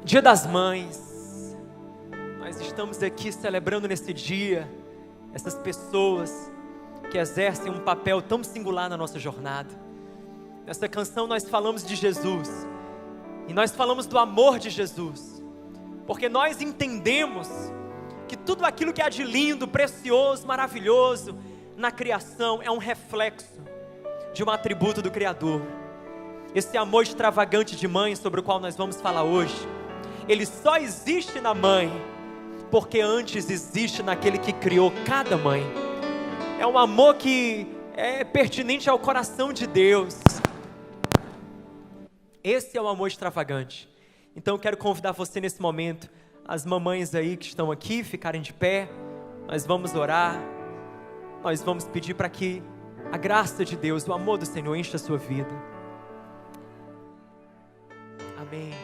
Dia das Mães, nós estamos aqui celebrando nesse dia essas pessoas que exercem um papel tão singular na nossa jornada. Nessa canção nós falamos de Jesus, e nós falamos do amor de Jesus, porque nós entendemos que tudo aquilo que há de lindo, precioso, maravilhoso na criação é um reflexo de um atributo do Criador. Esse amor extravagante de mãe sobre o qual nós vamos falar hoje, ele só existe na mãe, porque antes existe naquele que criou cada mãe. É um amor que é pertinente ao coração de Deus. Esse é o amor extravagante. Então eu quero convidar você nesse momento, as mamães aí que estão aqui, ficarem de pé. Nós vamos orar, nós vamos pedir para que a graça de Deus, o amor do Senhor encha a sua vida. Amém.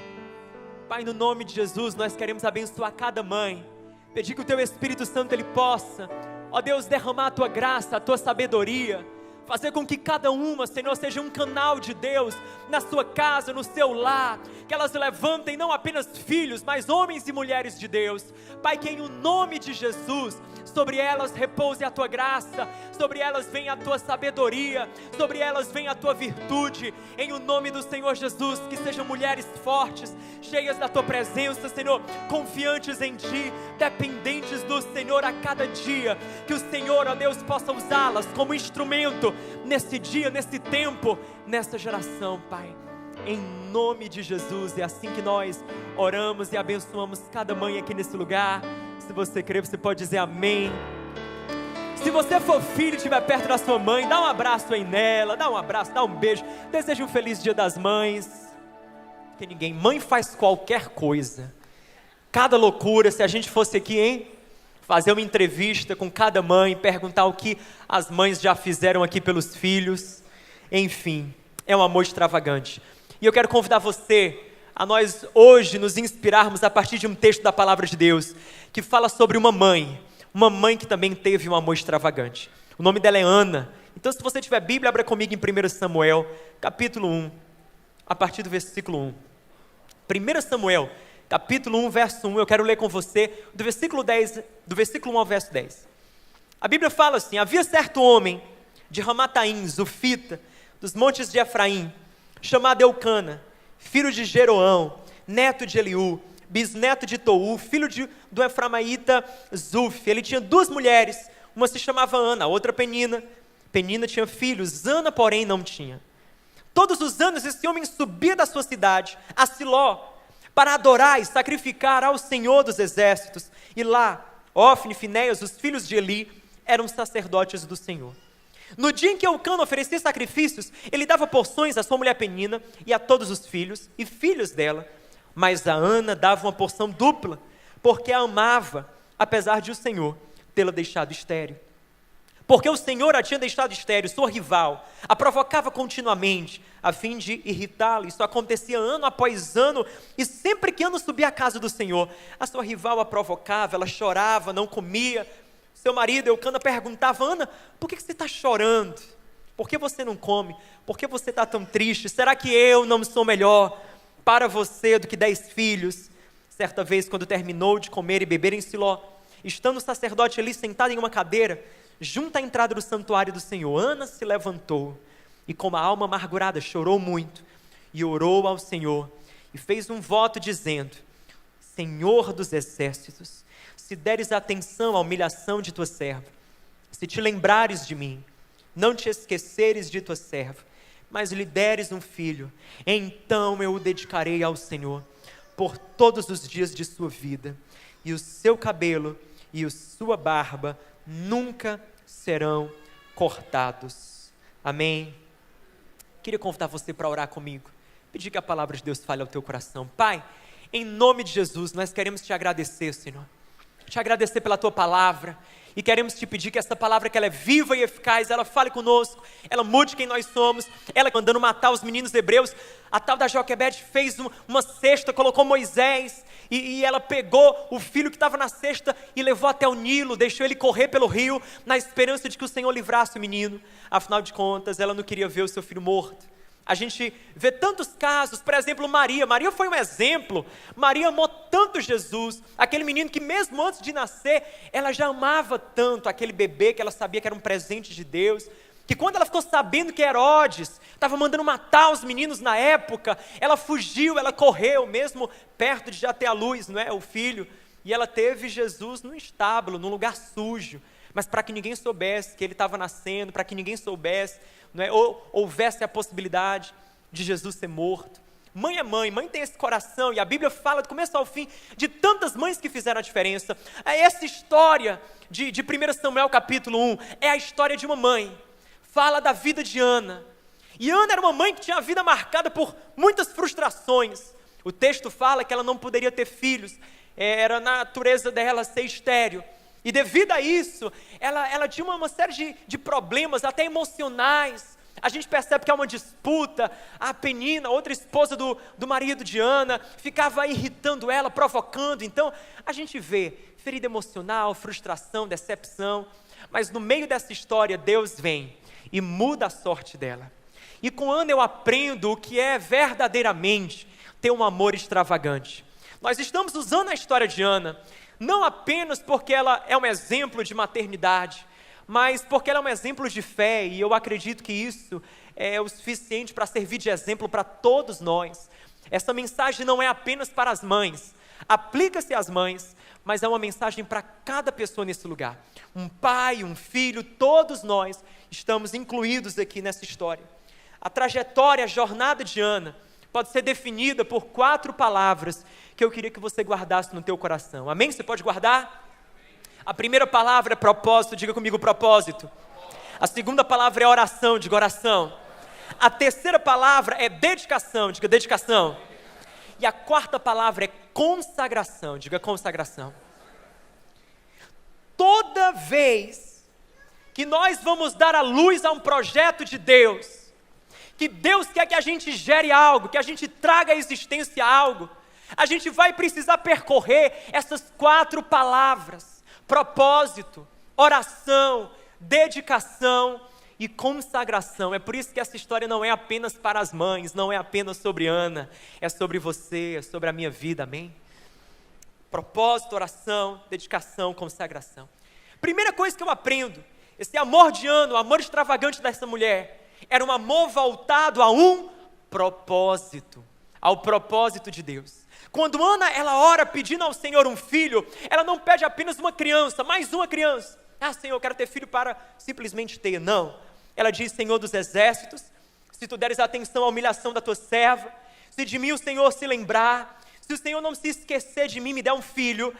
Pai, no nome de Jesus, nós queremos abençoar cada mãe, pedir que o Teu Espírito Santo Ele possa, ó Deus, derramar a Tua graça, a Tua sabedoria, fazer com que cada uma, Senhor, seja um canal de Deus na sua casa, no seu lar, que elas levantem não apenas filhos, mas homens e mulheres de Deus. Pai, que em o nome de Jesus, sobre elas repouse a Tua graça, sobre elas venha a Tua sabedoria, sobre elas venha a Tua virtude, em o nome do Senhor Jesus, que sejam mulheres fortes, cheias da Tua presença, Senhor, confiantes em Ti, dependentes do Senhor a cada dia, que o Senhor, ó Deus, possa usá-las como instrumento nesse dia, nesse tempo, nessa geração, Pai, em nome de Jesus. É assim que nós oramos e abençoamos cada mãe aqui nesse lugar. Se você crer, você pode dizer amém. Se você for filho e estiver perto da sua mãe, dá um abraço aí nela, dá um abraço, dá um beijo, deseja um feliz Dia das Mães. Porque ninguém, mãe faz qualquer coisa, cada loucura. Se a gente fosse aqui, hein, fazer uma entrevista com cada mãe, perguntar o que as mães já fizeram aqui pelos filhos, enfim, é um amor extravagante. E eu quero convidar você a nós hoje nos inspirarmos a partir de um texto da Palavra de Deus, que fala sobre uma mãe que também teve um amor extravagante. O nome dela é Ana. Então, se você tiver Bíblia, abra comigo em 1 Samuel, capítulo 1, a partir do versículo 1. 1 Samuel, capítulo 1, verso 1, eu quero ler com você, do versículo 1 ao verso 10. A Bíblia fala assim: havia certo homem de Ramataim, Zufita, dos montes de Efraim, chamado Eucana, filho de Jeroão, neto de Eliú, bisneto de Tou, filho do Eframaíta Zuf. Ele tinha duas mulheres, uma se chamava Ana, a outra Penina. Penina tinha filhos, Ana, porém, não tinha. Todos os anos esse homem subia da sua cidade, a Siló, para adorar e sacrificar ao Senhor dos Exércitos. E lá, Ofne e Finéias, os filhos de Eli, eram sacerdotes do Senhor. No dia em que Eucana oferecia sacrifícios, ele dava porções à sua mulher Penina e a todos os filhos e filhos dela. Mas a Ana dava uma porção dupla, porque a amava, apesar de o Senhor tê-la deixado estéril. Porque o Senhor a tinha deixado estéril, sua rival, a provocava continuamente, a fim de irritá-la. Isso acontecia ano após ano, e sempre que Ana subia à casa do Senhor, a sua rival a provocava, ela chorava, não comia. Seu marido, Eucana, perguntava: Ana, por que você está chorando? Por que você não come? Por que você está tão triste? Será que eu não sou melhor para você do que 10 filhos? Certa vez, quando terminou de comer e beber em Siló, estando o sacerdote ali sentado em uma cadeira, junto à entrada do santuário do Senhor, Ana se levantou e com uma alma amargurada chorou muito e orou ao Senhor e fez um voto dizendo: Senhor dos exércitos, se deres atenção à humilhação de tua serva, se te lembrares de mim, não te esqueceres de tua serva, mas lhe deres um filho, então eu o dedicarei ao Senhor por todos os dias de sua vida, e o seu cabelo e a sua barba nunca serão cortados. Amém. Queria convidar você para orar comigo, pedir que a palavra de Deus fale ao teu coração. Pai, em nome de Jesus, nós queremos te agradecer, Senhor, te agradecer pela tua palavra, e queremos te pedir que essa palavra, que ela é viva e eficaz, ela fale conosco, ela mude quem nós somos. Ela mandando matar os meninos hebreus, a tal da Joquebede fez uma cesta, colocou Moisés, e ela pegou o filho que estava na cesta e levou até o Nilo, deixou ele correr pelo rio, na esperança de que o Senhor livrasse o menino. Afinal de contas, ela não queria ver o seu filho morto, A gente vê tantos casos, por exemplo, Maria foi um exemplo. Maria amou tanto Jesus, aquele menino que mesmo antes de nascer, ela já amava tanto aquele bebê que ela sabia que era um presente de Deus, que quando ela ficou sabendo que Herodes estava mandando matar os meninos na época, ela fugiu, ela correu, mesmo perto de já ter a luz, não é? O filho, e ela teve Jesus num estábulo, num lugar sujo, mas para que ninguém soubesse que ele estava nascendo, para que ninguém soubesse, não é? Ou houvesse a possibilidade de Jesus ser morto. Mãe é mãe tem esse coração, e a Bíblia fala do começo ao fim de tantas mães que fizeram a diferença. Essa história de 1 Samuel capítulo 1 é a história de uma mãe, fala da vida de Ana, e Ana era uma mãe que tinha a vida marcada por muitas frustrações. O texto fala que ela não poderia ter filhos, era a natureza dela ser estéril, e devido a isso, ela tinha uma série de problemas, até emocionais. A gente percebe que há uma disputa. A Penina, outra esposa do marido de Ana, ficava irritando ela, provocando. Então, a gente vê ferida emocional, frustração, decepção. Mas no meio dessa história, Deus vem e muda a sorte dela. E com Ana eu aprendo o que é verdadeiramente ter um amor extravagante. Nós estamos usando a história de Ana, não apenas porque ela é um exemplo de maternidade, mas porque ela é um exemplo de fé, e eu acredito que isso é o suficiente para servir de exemplo para todos nós. Essa mensagem não é apenas para as mães, aplica-se às mães, mas é uma mensagem para cada pessoa nesse lugar. Um pai, um filho, todos nós estamos incluídos aqui nessa história. A trajetória, a jornada de Ana pode ser definida por 4 palavras que eu queria que você guardasse no teu coração. Amém? Você pode guardar? A primeira palavra é propósito, diga comigo propósito. A segunda palavra é oração, diga oração. A terceira palavra é dedicação, diga dedicação. E a quarta palavra é consagração, diga consagração. Toda vez que nós vamos dar a luz a um projeto de Deus, que Deus quer que a gente gere algo, que a gente traga à existência algo, a gente vai precisar percorrer essas 4 palavras: propósito, oração, dedicação e consagração. É por isso que essa história não é apenas para as mães, não é apenas sobre Ana, é sobre você, é sobre a minha vida, amém? Propósito, oração, dedicação, consagração. Primeira coisa que eu aprendo, esse amor de Ana, o amor extravagante dessa mulher, era um amor voltado a um propósito, ao propósito de Deus. Quando Ana, ela ora pedindo ao Senhor um filho, ela não pede apenas uma criança, mais uma criança. Ah, Senhor, eu quero ter filho para simplesmente ter. Não. Ela diz: Senhor dos exércitos, se tu deres atenção à humilhação da tua serva, se de mim o Senhor se lembrar, se o Senhor não se esquecer de mim, me der um filho,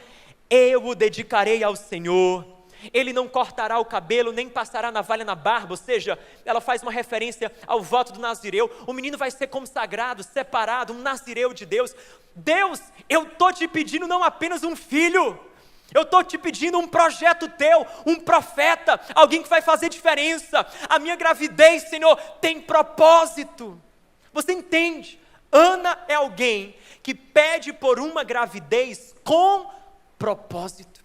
eu o dedicarei ao Senhor. Ele não cortará o cabelo, nem passará navalha na barba. Ou seja, ela faz uma referência ao voto do nazireu. O menino vai ser consagrado, separado, um nazireu de Deus. Deus, eu estou te pedindo não apenas um filho, eu estou te pedindo um projeto teu, um profeta, alguém que vai fazer diferença. A minha gravidez, Senhor, tem propósito. Você entende? Ana é alguém que pede por uma gravidez com propósito.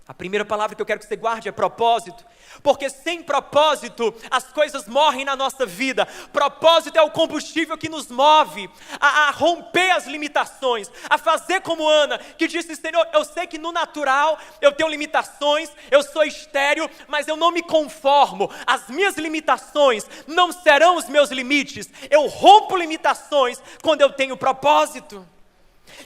A primeira palavra que eu quero que você guarde é propósito, porque sem propósito as coisas morrem na nossa vida. Propósito é o combustível que nos move a romper as limitações, a fazer como Ana, que disse: Senhor, eu sei que no natural eu tenho limitações, eu sou estéril, mas eu não me conformo, as minhas limitações não serão os meus limites, eu rompo limitações quando eu tenho propósito.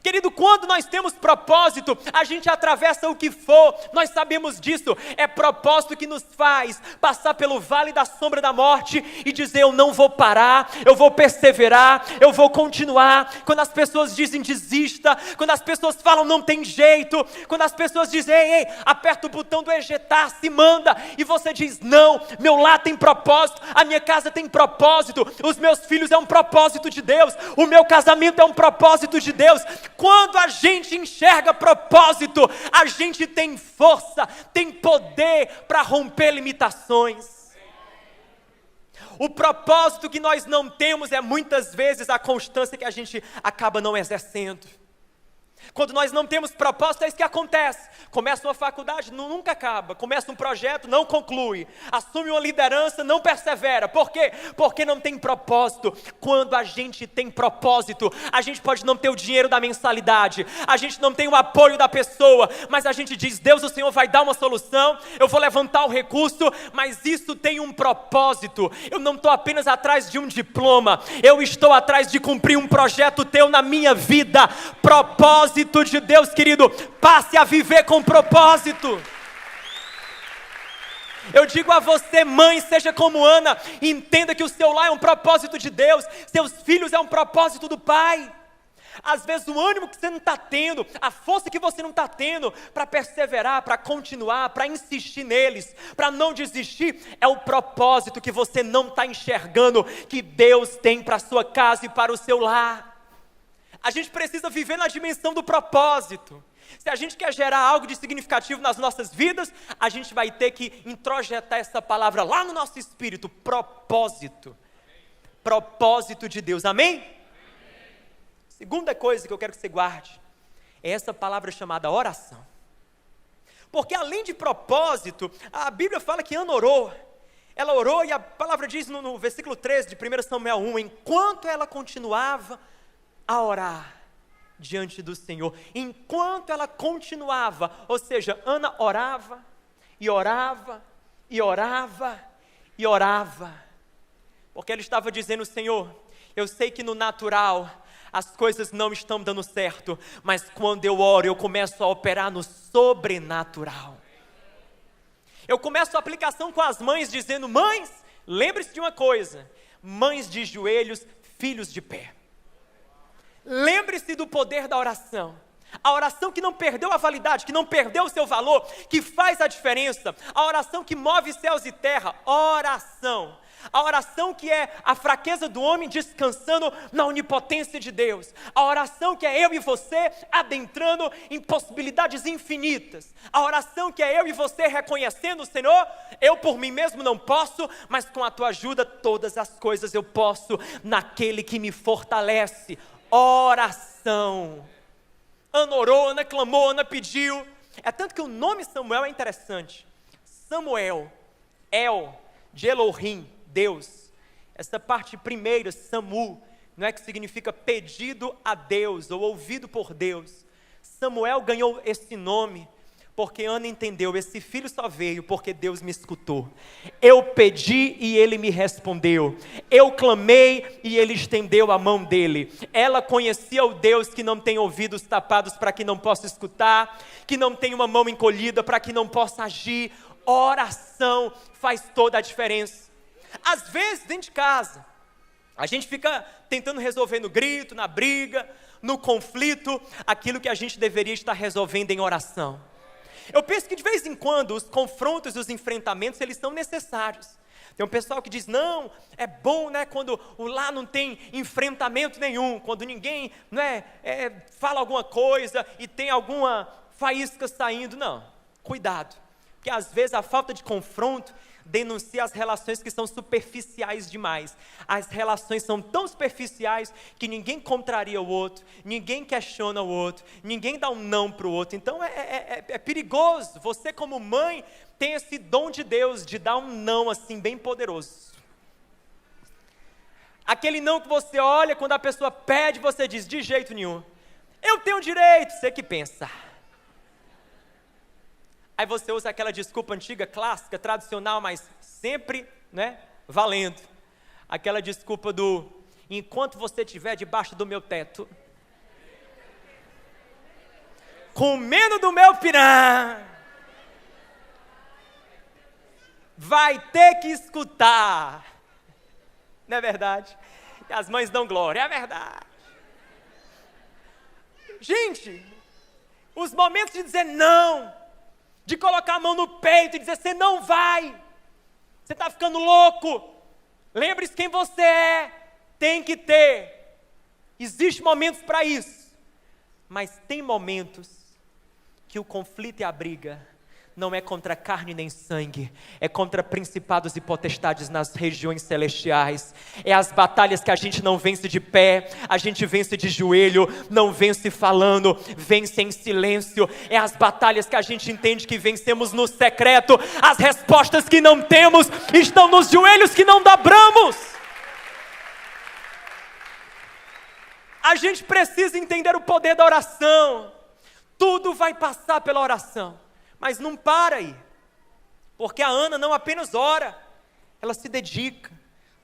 Querido, quando nós temos propósito, a gente atravessa o que for, nós sabemos disso. É propósito que nos faz passar pelo vale da sombra da morte e dizer: eu não vou parar, eu vou perseverar, eu vou continuar. Quando as pessoas dizem desista, quando as pessoas falam não tem jeito, quando as pessoas dizem ei, aperta o botão do ejetar, se manda, e você diz: não, meu lar tem propósito, a minha casa tem propósito, os meus filhos é um propósito de Deus, o meu casamento é um propósito de Deus. Quando a gente enxerga propósito, a gente tem força, tem poder para romper limitações. O propósito que nós não temos é muitas vezes a constância que a gente acaba não exercendo. Quando nós não temos propósito, é isso que acontece. Começa uma faculdade, nunca acaba. Começa um projeto, não conclui. Assume uma liderança, não persevera. Por quê? Porque não tem propósito. Quando a gente tem propósito, a gente pode não ter o dinheiro da mensalidade, a gente não tem o apoio da pessoa, mas a gente diz: Deus, o Senhor vai dar uma solução, eu vou levantar o recurso, mas isso tem um propósito. Eu não estou apenas atrás de um diploma, eu estou atrás de cumprir um projeto teu na minha vida. Propósito de Deus, querido, passe a viver com propósito. Eu digo a você, mãe, seja como Ana, entenda que o seu lar é um propósito de Deus, seus filhos é um propósito do Pai. Às vezes o ânimo que você não está tendo, a força que você não está tendo para perseverar, para continuar, para insistir neles, para não desistir, é o propósito que você não está enxergando, que Deus tem para a sua casa e para o seu lar. A gente precisa viver na dimensão do propósito. Se a gente quer gerar algo de significativo nas nossas vidas, a gente vai ter que introjetar essa palavra lá no nosso espírito, propósito. Propósito de Deus, amém? Segunda coisa que eu quero que você guarde, é essa palavra chamada oração. Porque além de propósito, a Bíblia fala que Ana orou. Ela orou e a palavra diz no versículo 13 de 1 Samuel 1, enquanto ela continuava a orar diante do Senhor, enquanto ela continuava, ou seja, Ana orava, e orava, e orava, e orava, porque ela estava dizendo: Senhor, eu sei que no natural as coisas não estão dando certo, mas quando eu oro, eu começo a operar no sobrenatural. Eu começo a aplicação com as mães, dizendo: mães, lembre-se de uma coisa, mães de joelhos, filhos de pé. Lembre-se do poder da oração. A oração que não perdeu a validade, que não perdeu o seu valor, que faz a diferença. A oração que move céus e terra. Oração. A oração que é a fraqueza do homem descansando na onipotência de Deus. A oração que é eu e você adentrando em possibilidades infinitas. A oração que é eu e você reconhecendo: Senhor, eu por mim mesmo não posso, mas com a tua ajuda todas as coisas eu posso naquele que me fortalece. Oração. Ana orou, Ana clamou, Ana pediu. É tanto que o nome Samuel é interessante. Samuel, El, de Elohim, Deus. Essa parte primeira, Samu, não é que significa pedido a Deus ou ouvido por Deus. Samuel ganhou esse nome porque Ana entendeu: esse filho só veio porque Deus me escutou. Eu pedi e ele me respondeu. Eu clamei e ele estendeu a mão dele. Ela conhecia o Deus que não tem ouvidos tapados para que não possa escutar, que não tem uma mão encolhida para que não possa agir. Oração faz toda a diferença. Às vezes dentro de casa, a gente fica tentando resolver no grito, na briga, no conflito, aquilo que a gente deveria estar resolvendo em oração. Eu penso que de vez em quando os confrontos e os enfrentamentos, eles são necessários. Tem um pessoal que diz: não, é bom, né, quando o lar não tem enfrentamento nenhum, quando ninguém, né, fala alguma coisa e tem alguma faísca saindo. Não, cuidado, porque às vezes a falta de confronto denuncia as relações que são superficiais demais. As relações são tão superficiais que ninguém contraria o outro, ninguém questiona o outro, ninguém dá um não para o outro. Então é perigoso. Você como mãe tem esse dom de Deus de dar um não assim bem poderoso. Aquele não que você olha, quando a pessoa pede, você diz: de jeito nenhum, eu tenho direito. Você que pensa. Aí você usa aquela desculpa antiga, clássica, tradicional, mas sempre, né, valendo. Aquela desculpa do: enquanto você estiver debaixo do meu teto, comendo do meu pirã, vai ter que escutar. Não é verdade? E as mães dão glória, é verdade. Gente, os momentos de dizer não, de colocar a mão no peito e dizer: você não vai, você está ficando louco, lembre-se quem você é, tem que ter. Existem momentos para isso, mas tem momentos que o conflito e a briga não é contra carne nem sangue, é contra principados e potestades nas regiões celestiais. É as batalhas que a gente não vence de pé, a gente vence de joelho, não vence falando, vence em silêncio. É as batalhas que a gente entende que vencemos no secreto. As respostas que não temos estão nos joelhos que não dobramos. A gente precisa entender o poder da oração. Tudo vai passar pela oração, mas não para aí, porque a Ana não apenas ora, ela se dedica.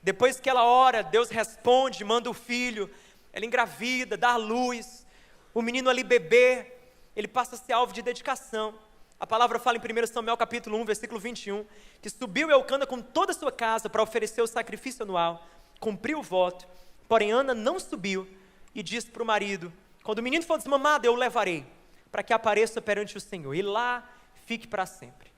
Depois que ela ora, Deus responde, manda o filho, ela engravida, dá a luz, o menino ali bebê, ele passa a ser alvo de dedicação. A palavra fala em 1 Samuel capítulo 1, versículo 21, que subiu Eucana com toda a sua casa para oferecer o sacrifício anual, cumpriu o voto, porém Ana não subiu e disse para o marido: quando o menino for desmamado, eu o levarei, para que apareça perante o Senhor, e lá fique para sempre.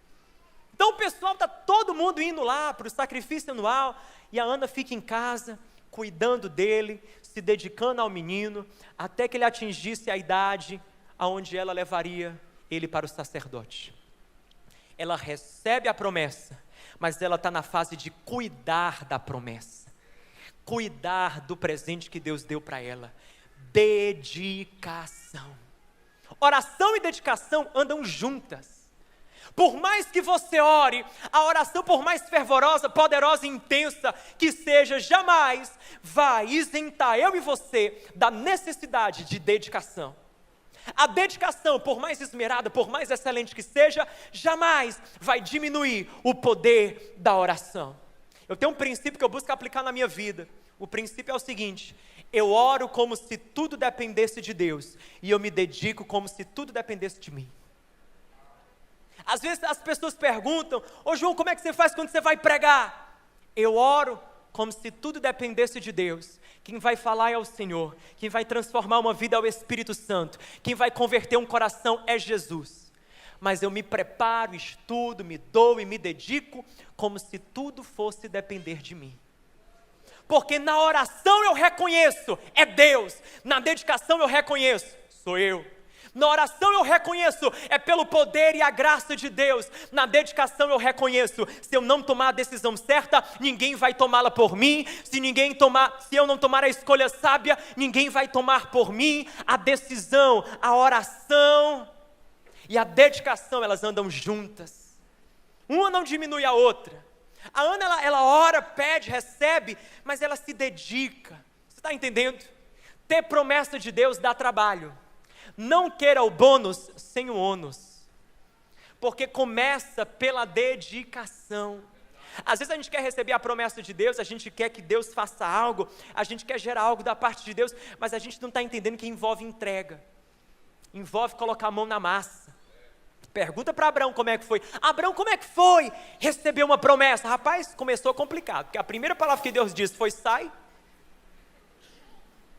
Então o pessoal está todo mundo indo lá para o sacrifício anual, e a Ana fica em casa, cuidando dele, se dedicando ao menino, até que ele atingisse a idade aonde ela levaria ele para o sacerdote. Ela recebe a promessa, mas ela está na fase de cuidar da promessa, cuidar do presente que Deus deu para ela. Dedicação. Oração e dedicação andam juntas. Por mais que você ore, a oração, por mais fervorosa, poderosa e intensa que seja, jamais vai isentar eu e você da necessidade de dedicação. A dedicação, por mais esmerada, por mais excelente que seja, jamais vai diminuir o poder da oração. Eu tenho um princípio que eu busco aplicar na minha vida. O princípio é o seguinte: eu oro como se tudo dependesse de Deus, e eu me dedico como se tudo dependesse de mim. Às vezes as pessoas perguntam: ô João, como é que você faz quando você vai pregar? Eu oro como se tudo dependesse de Deus. Quem vai falar é o Senhor, quem vai transformar uma vida é o Espírito Santo, quem vai converter um coração é Jesus. Mas eu me preparo, estudo, me dou e me dedico como se tudo fosse depender de mim. Porque na oração eu reconheço, é Deus. Na dedicação eu reconheço, sou eu. Na oração eu reconheço, é pelo poder e a graça de Deus. Na dedicação eu reconheço, se eu não tomar a decisão certa, ninguém vai tomá-la por mim. Se eu não tomar a escolha sábia, ninguém vai tomar por mim. A decisão, a oração e a dedicação, elas andam juntas. Uma não diminui a outra. A Ana, ela ora, pede, recebe, mas ela se dedica. Você está entendendo? Ter promessa de Deus dá trabalho. Não queira o bônus sem o ônus, porque começa pela dedicação. Às vezes a gente quer receber a promessa de Deus, a gente quer que Deus faça algo, a gente quer gerar algo da parte de Deus, mas a gente não está entendendo que envolve entrega, envolve colocar a mão na massa. Pergunta para Abraão como é que foi. Abraão, como é que foi receber uma promessa? Rapaz, começou complicado, porque a primeira palavra que Deus disse foi sai.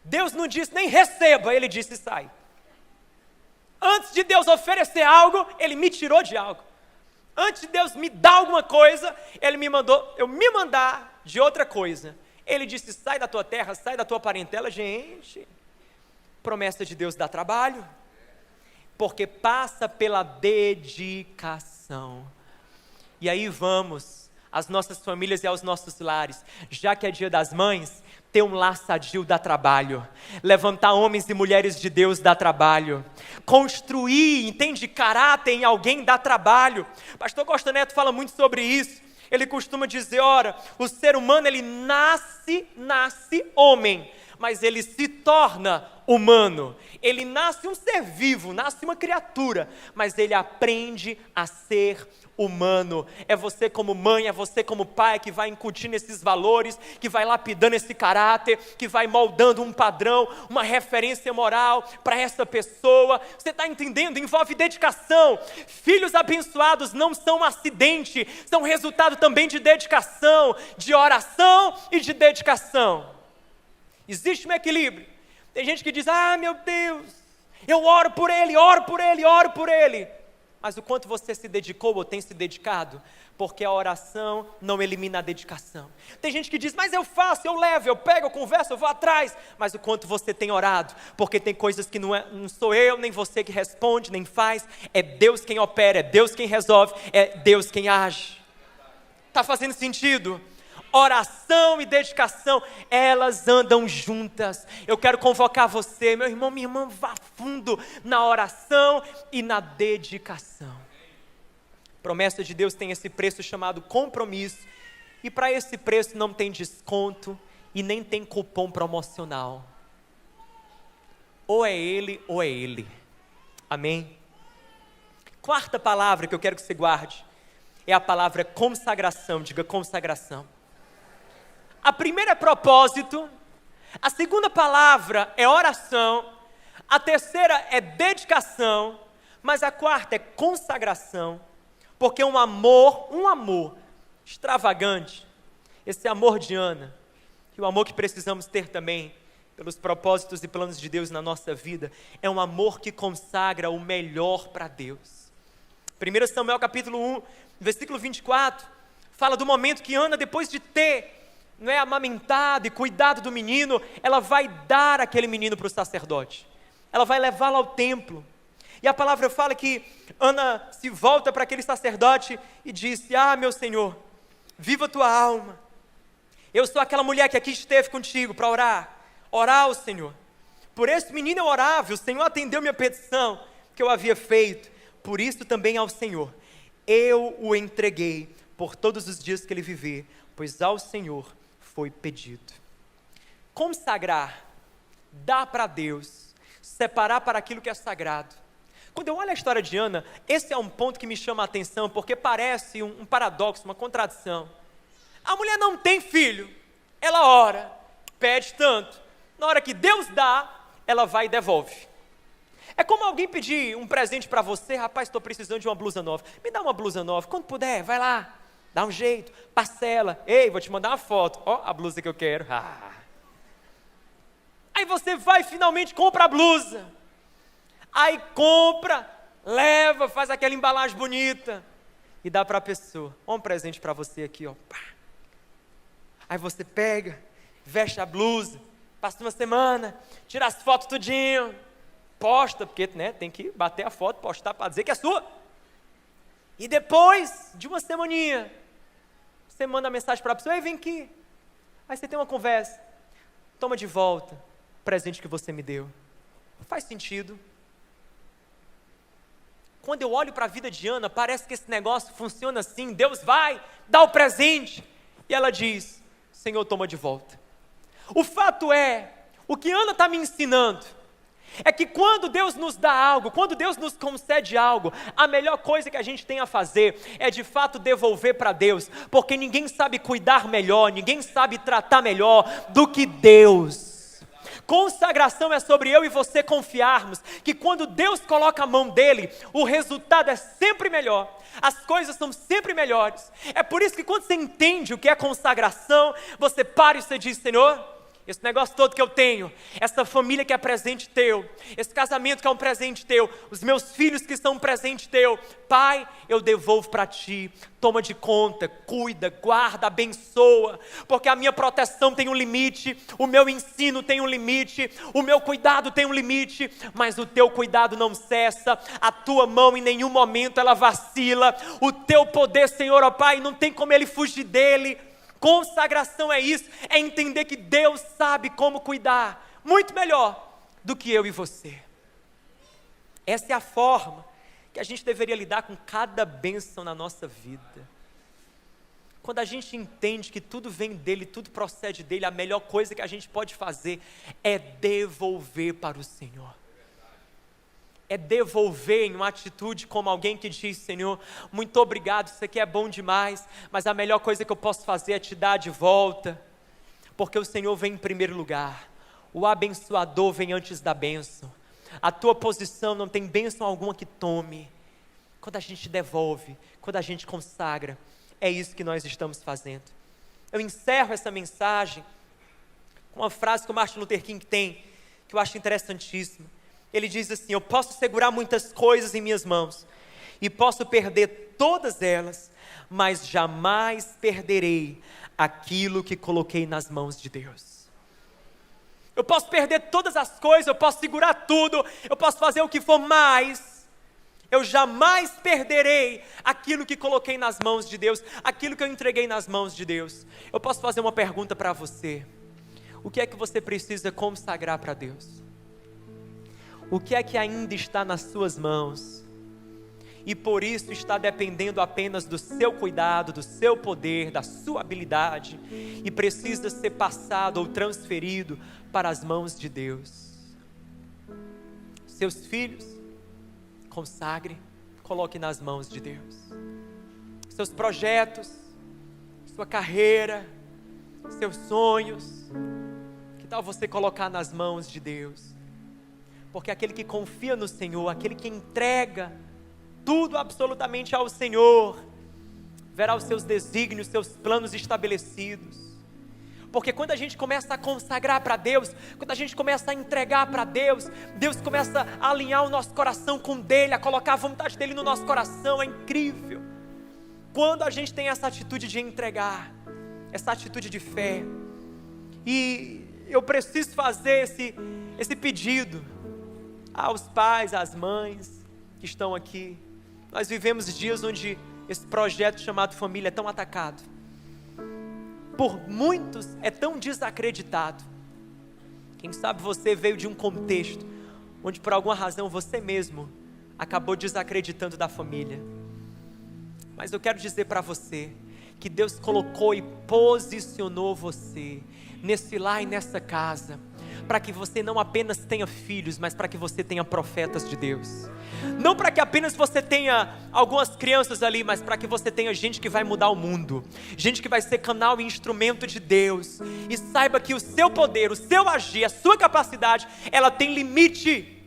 Deus não disse nem receba, ele disse sai. Antes de Deus oferecer algo, ele me tirou de algo. Antes de Deus me dar alguma coisa, ele me mandou eu me mandar de outra coisa. Ele disse: sai da tua terra, sai da tua parentela. Gente, promessa de Deus dá trabalho, porque passa pela dedicação. E aí vamos às nossas famílias e aos nossos lares. Já que é dia das mães, ter um lar sadio dá trabalho. Levantar homens e mulheres de Deus dá trabalho. Construir, entende, caráter em alguém dá trabalho. Pastor Costa Neto fala muito sobre isso. Ele costuma dizer: ora, o ser humano ele nasce homem, mas ele se torna humano. Ele nasce um ser vivo, nasce uma criatura, mas ele aprende a ser humano. É você como mãe, é você como pai que vai incutindo esses valores, que vai lapidando esse caráter, que vai moldando um padrão, uma referência moral para essa pessoa. Você está entendendo? Envolve dedicação. Filhos abençoados não são um acidente, são resultado também de dedicação, de oração e de dedicação. Existe um equilíbrio. Tem gente que diz: ah, meu Deus, eu oro por ele, oro por ele, oro por ele. mas o quanto você se dedicou ou tem se dedicado, porque a oração não elimina a dedicação. Tem gente que diz, mas eu faço, eu levo, eu pego, eu converso, eu vou atrás, mas o quanto você tem orado, porque tem coisas que não sou eu, nem você que responde, nem faz, é Deus quem opera, é Deus quem resolve, é Deus quem age. Está fazendo sentido? Oração e dedicação, elas andam juntas. Eu quero convocar você, meu irmão, minha irmã, vá fundo na oração e na dedicação. A promessa de Deus tem esse preço chamado compromisso, e para esse preço não tem desconto e nem tem cupom promocional. Ou é ele ou é ele. Amém? Quarta palavra que eu quero que você guarde é a palavra consagração. Diga consagração. A primeira é propósito, a segunda palavra é oração, a terceira é dedicação, mas a quarta é consagração, porque um amor extravagante, esse amor de Ana, e o amor que precisamos ter também, pelos propósitos e planos de Deus na nossa vida, é um amor que consagra o melhor para Deus. 1 Samuel capítulo 1, versículo 24, fala do momento que Ana, depois de ter amamentado e cuidado do menino, ela vai dar aquele menino para o sacerdote, ela vai levá-lo ao templo, e a palavra fala que Ana se volta para aquele sacerdote e disse, meu Senhor, viva a tua alma, eu sou aquela mulher que aqui esteve contigo para orar ao Senhor, por esse menino eu orava, o Senhor atendeu minha petição, que eu havia feito, por isso também ao Senhor, eu o entreguei, por todos os dias que ele viver, pois ao Senhor foi pedido. Consagrar, dar para Deus, separar para aquilo que é sagrado. Quando eu olho a história de Ana, esse é um ponto que me chama a atenção, porque parece um paradoxo, uma contradição. A mulher não tem filho, ela ora, pede tanto, na hora que Deus dá, ela vai e devolve. É como alguém pedir um presente para você, rapaz, estou precisando de uma blusa nova, me dá uma blusa nova, quando puder, vai lá, dá um jeito, parcela, ei, vou te mandar uma foto, ó a blusa que eu quero, Aí você vai e finalmente compra a blusa, aí compra, leva, faz aquela embalagem bonita, e dá para a pessoa, ó um presente para você aqui, ó. Aí você pega, veste a blusa, passa uma semana, tira as fotos tudinho, posta, porque tem que bater a foto, postar para dizer que é sua. E depois de uma semaninha, você manda a mensagem para a pessoa, ei, vem aqui. Aí você tem uma conversa, toma de volta o presente que você me deu. Faz sentido. Quando eu olho para a vida de Ana, parece que esse negócio funciona assim, Deus vai, dá o presente, e ela diz, Senhor, toma de volta. O fato é, o que Ana está me ensinando, é que quando Deus nos dá algo, quando Deus nos concede algo, a melhor coisa que a gente tem a fazer é de fato devolver para Deus, porque ninguém sabe cuidar melhor, ninguém sabe tratar melhor do que Deus. Consagração é sobre eu e você confiarmos que quando Deus coloca a mão dele, o resultado é sempre melhor, as coisas são sempre melhores. É por isso que quando você entende o que é consagração, você para e você diz, Senhor, esse negócio todo que eu tenho, essa família que é presente teu, esse casamento que é um presente teu, os meus filhos que são um presente teu, Pai, eu devolvo para ti, toma de conta, cuida, guarda, abençoa, porque a minha proteção tem um limite, o meu ensino tem um limite, o meu cuidado tem um limite, mas o teu cuidado não cessa, a tua mão em nenhum momento ela vacila, o teu poder, Senhor, ó Pai, não tem como ele fugir dele. Consagração é isso, é entender que Deus sabe como cuidar, muito melhor do que eu e você. Essa é a forma que a gente deveria lidar com cada bênção na nossa vida. Quando a gente entende que tudo vem dele, tudo procede dele, a melhor coisa que a gente pode fazer é devolver para o Senhor. É devolver em uma atitude como alguém que diz, Senhor, muito obrigado, isso aqui é bom demais, mas a melhor coisa que eu posso fazer é te dar de volta, porque o Senhor vem em primeiro lugar, o abençoador vem antes da bênção, a tua posição não tem bênção alguma que tome. Quando a gente devolve, quando a gente consagra, é isso que nós estamos fazendo. Eu encerro essa mensagem com uma frase que o Martin Luther King tem, que eu acho interessantíssima. Ele diz assim, eu posso segurar muitas coisas em minhas mãos, e posso perder todas elas, mas jamais perderei aquilo que coloquei nas mãos de Deus. Eu posso perder todas as coisas, eu posso segurar tudo, eu posso fazer o que for, mas eu jamais perderei aquilo que coloquei nas mãos de Deus, aquilo que eu entreguei nas mãos de Deus. Eu posso fazer uma pergunta para você: o que é que você precisa consagrar para Deus? O que é que ainda está nas suas mãos e por isso está dependendo apenas do seu cuidado, do seu poder, da sua habilidade, e precisa ser passado ou transferido para as mãos de Deus? Seus filhos, consagre, coloque nas mãos de Deus. Seus projetos, sua carreira, seus sonhos, que tal você colocar nas mãos de Deus? Porque aquele que confia no Senhor, aquele que entrega tudo absolutamente ao Senhor, verá os seus desígnios, seus planos estabelecidos. Porque quando a gente começa a consagrar para Deus, quando a gente começa a entregar para Deus, Deus começa a alinhar o nosso coração com dele, a colocar a vontade dele no nosso coração. É incrível quando a gente tem essa atitude de entregar, essa atitude de fé. E eu preciso fazer esse pedido aos pais, às mães que estão aqui. Nós vivemos dias onde esse projeto chamado família é tão atacado, por muitos é tão desacreditado. Quem sabe você veio de um contexto onde por alguma razão você mesmo acabou desacreditando da família. Mas eu quero dizer para você que Deus colocou e posicionou você nesse lar e nessa casa, para que você não apenas tenha filhos, mas para que você tenha profetas de Deus. Não para que apenas você tenha algumas crianças ali, mas para que você tenha gente que vai mudar o mundo, gente que vai ser canal e instrumento de Deus. E saiba que o seu poder, o seu agir, a sua capacidade, ela tem limite.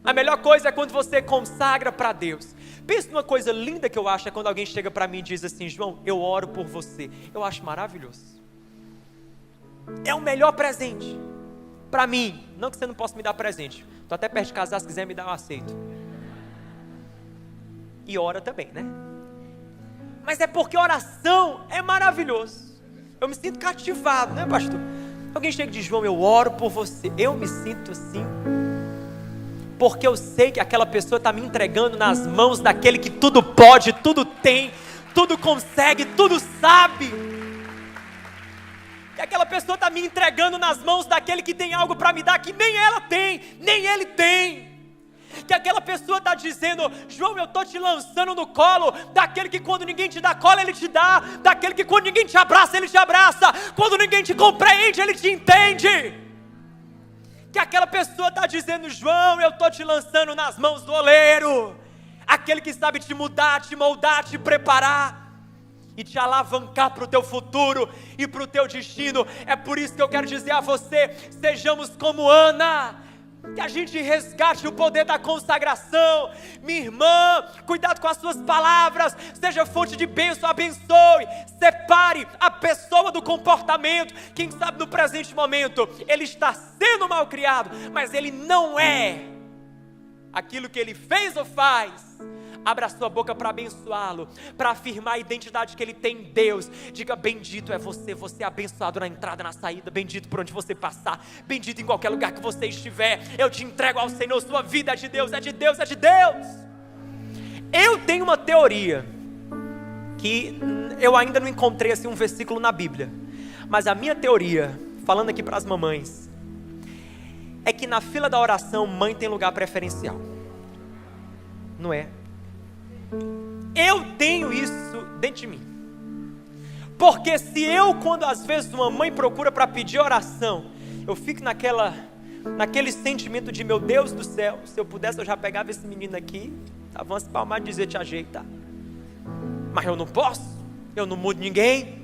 A melhor coisa é quando você consagra para Deus. Pensa numa coisa linda que eu acho, é quando alguém chega para mim e diz assim: João, eu oro por você. Eu acho maravilhoso. É o melhor presente para mim. Não que você não possa me dar presente, estou até perto de casar, se quiser me dar, eu aceito. E ora também, né? Mas é porque oração é maravilhoso. Eu me sinto cativado, né, pastor? Alguém chega e diz: João, eu oro por você. Eu me sinto assim, porque eu sei que aquela pessoa está me entregando nas mãos daquele que tudo pode, tudo tem, tudo consegue, tudo sabe. Que aquela pessoa está me entregando nas mãos daquele que tem algo para me dar que nem ela tem, nem ele tem. Que aquela pessoa está dizendo: João, eu estou te lançando no colo daquele que quando ninguém te dá cola, ele te dá, daquele que quando ninguém te abraça, ele te abraça, quando ninguém te compreende, ele te entende. Que aquela pessoa está dizendo: João, eu estou te lançando nas mãos do oleiro, aquele que sabe te mudar, te moldar, te preparar e te alavancar para o teu futuro e para o teu destino. É por isso que eu quero dizer a você: sejamos como Ana, que a gente resgate o poder da consagração. Minha irmã, cuidado com as suas palavras, seja fonte de bênção, abençoe, separe a pessoa do comportamento. Quem sabe no presente momento ele está sendo mal criado, mas ele não é aquilo que ele fez ou faz. Abra a sua boca para abençoá-lo, para afirmar a identidade que ele tem em Deus. Diga: bendito é você, você é abençoado na entrada, na saída, bendito por onde você passar, bendito em qualquer lugar que você estiver. Eu te entrego ao Senhor, sua vida é de Deus, é de Deus, é de Deus. Eu tenho uma teoria, que eu ainda não encontrei assim um versículo na Bíblia, mas a minha teoria, falando aqui para as mamães, é que na fila da oração, mãe tem lugar preferencial. Não é? Eu tenho isso dentro de mim, porque se eu, quando às vezes uma mãe procura para pedir oração, eu fico naquele sentimento de: meu Deus do céu, se eu pudesse eu já pegava esse menino aqui, dava umas palmadas e dizia: te ajeita. Mas eu não posso, eu não mudo ninguém.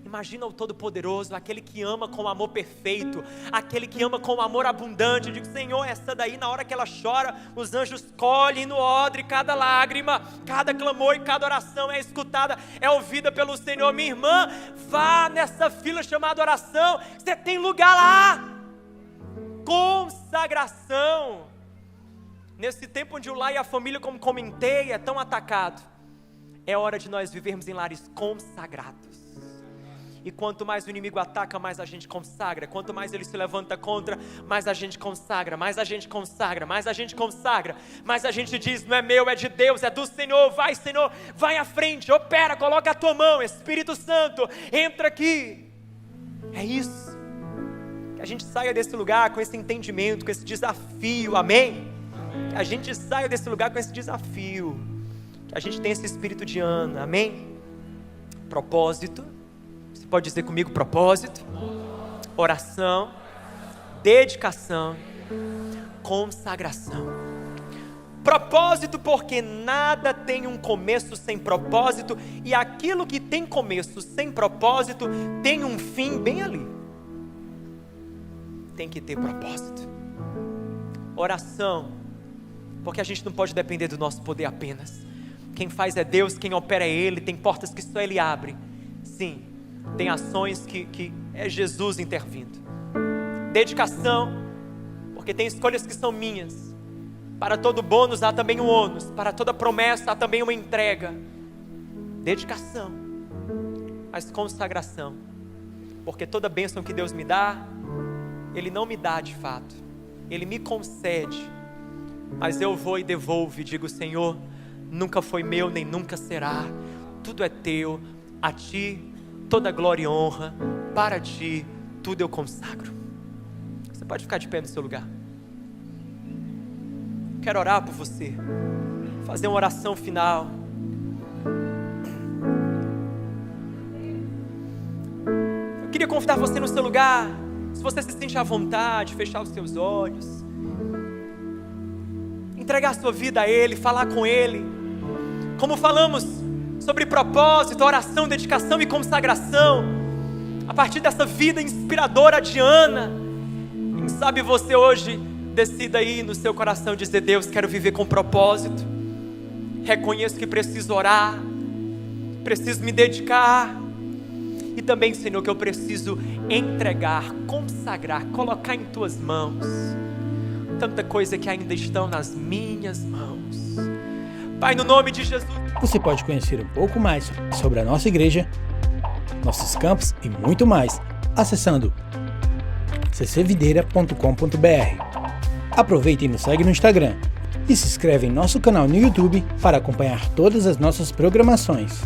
Imagina o Todo-Poderoso, aquele que ama com amor perfeito, aquele que ama com amor abundante. Eu digo: Senhor, essa daí, na hora que ela chora, os anjos colhem no odre cada lágrima, cada clamor e cada oração é escutada, é ouvida pelo Senhor. Minha irmã, vá nessa fila chamada oração, você tem lugar lá. Consagração Nesse tempo onde o lar e a família, como comentei, é tão atacado, é hora de nós vivermos em lares consagrados. E quanto mais o inimigo ataca, mais a gente consagra. Quanto mais ele se levanta contra, mais a gente consagra, mais a gente consagra, mais a gente consagra, mais a gente diz: não é meu, é de Deus, é do Senhor. Vai, Senhor, vai à frente, opera, coloca a tua mão, Espírito Santo, entra aqui. É isso. Que a gente saia desse lugar com esse entendimento, com esse desafio, amém? Que a gente saia desse lugar com esse desafio, que a gente tenha esse espírito de Ana, amém? Propósito. Você pode dizer comigo: propósito, oração, dedicação, consagração. Propósito, porque nada tem um começo sem propósito, e aquilo que tem começo sem propósito tem um fim bem ali. Tem que ter propósito. Oração, porque a gente não pode depender do nosso poder apenas. Quem faz é Deus, quem opera é Ele, tem portas que só Ele abre. Sim, tem ações que é Jesus intervindo. Dedicação, porque tem escolhas que são minhas. Para todo bônus há também um ônus, para toda promessa há também uma entrega. Dedicação, mas consagração, porque toda bênção que Deus me dá, Ele não me dá de fato, Ele me concede, mas eu vou e devolvo e digo: Senhor, nunca foi meu, nem nunca será, tudo é teu, a ti toda glória e honra, para ti tudo eu consagro. Você pode ficar de pé no seu lugar. Quero orar por você, fazer uma oração final. Eu queria convidar você no seu lugar, se você se sente à vontade, fechar os seus olhos, entregar a sua vida a Ele, falar com Ele, como falamos sobre propósito, oração, dedicação e consagração, a partir dessa vida inspiradora de Ana. Quem sabe você hoje decida aí no seu coração dizer: Deus, quero viver com propósito, reconheço que preciso orar, preciso me dedicar, e também, Senhor, que eu preciso entregar, consagrar, colocar em tuas mãos tanta coisa que ainda estão nas minhas mãos. Pai, no nome de Jesus. Você pode conhecer um pouco mais sobre a nossa igreja, nossos campos e muito mais acessando ccvideira.com.br. Aproveite e nos segue no Instagram e se inscreve em nosso canal no YouTube para acompanhar todas as nossas programações.